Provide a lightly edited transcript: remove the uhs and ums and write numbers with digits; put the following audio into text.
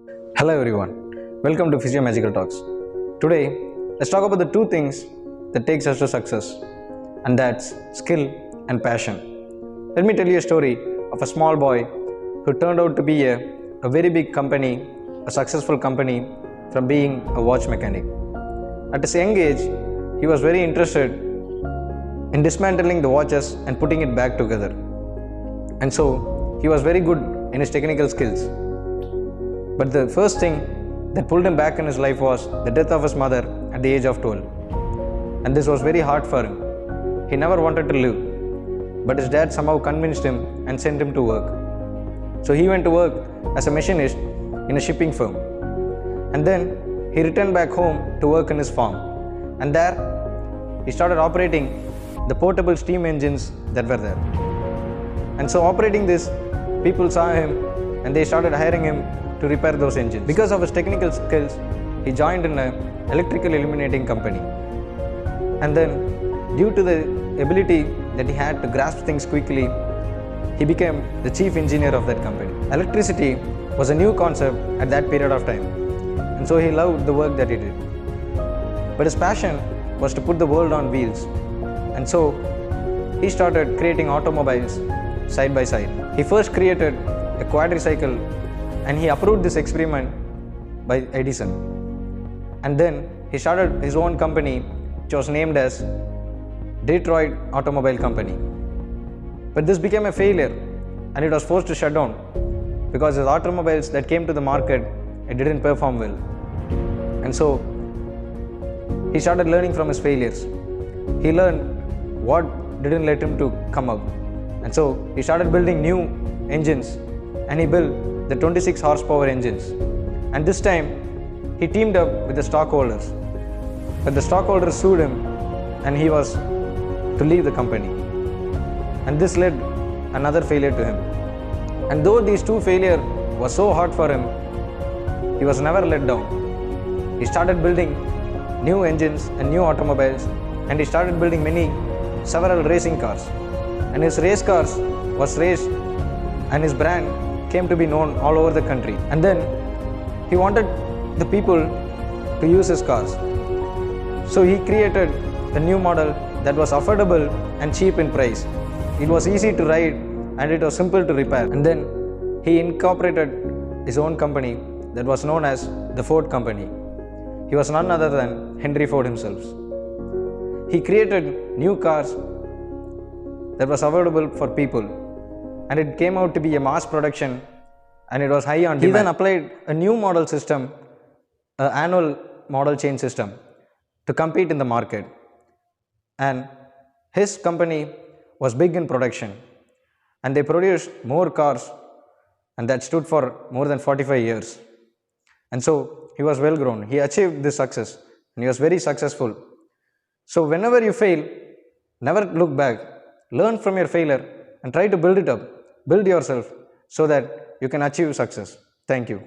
Hello everyone, welcome to Physio Magical Talks. Today, let's talk about the two things that takes us to success, and that's skill and passion. Let me tell you a story of a small boy who turned out to be a very big company, a successful company from being a watch mechanic. At his young age, he was very interested in dismantling the watches and putting it back together. And so, he was very good in his technical skills. But the first thing that pulled him back in his life was the death of his mother at the age of 12. And this was very hard for him. He never wanted to live. But his dad somehow convinced him and sent him to work. So he went to work as a machinist in a shipping firm. And then he returned back home to work in his farm. And there he started operating the portable steam engines that were there. And so operating this, people saw him and they started hiring him to repair those engines. Because of his technical skills, he joined in an electrical illuminating company. And then, due to the ability that he had to grasp things quickly, he became the chief engineer of that company. Electricity was a new concept at that period of time. And so he loved the work that he did. But his passion was to put the world on wheels. And so he started creating automobiles side by side. He first created a quadricycle and he approved this experiment by Edison. And then he started his own company, which was named as Detroit Automobile Company. But this became a failure and it was forced to shut down because the automobiles that came to the market, it didn't perform well. And so he started learning from his failures. He learned what didn't let him to come up. And so he started building new engines and he built the 26 horsepower engines. And this time he teamed up with the stockholders. But the stockholders sued him and he was to leave the company. And this led another failure to him. And though these two failures were so hard for him, he was never let down. He started building new engines and new automobiles and he started building several racing cars. And his race cars was raced and his brand came to be known all over the country. And then he wanted the people to use his cars. So he created a new model that was affordable and cheap in price. It was easy to ride and it was simple to repair. And then he incorporated his own company that was known as the Ford Company. He was none other than Henry Ford himself. He created new cars that was affordable for people. And it came out to be a mass production and it was high on demand. He then applied a new model system, an annual model change system to compete in the market. And his company was big in production and they produced more cars and that stood for more than 45 years. And so he was well grown. He achieved this success and he was very successful. So whenever you fail, never look back. Learn from your failure and try to build it up. Build yourself so that you can achieve success. Thank you.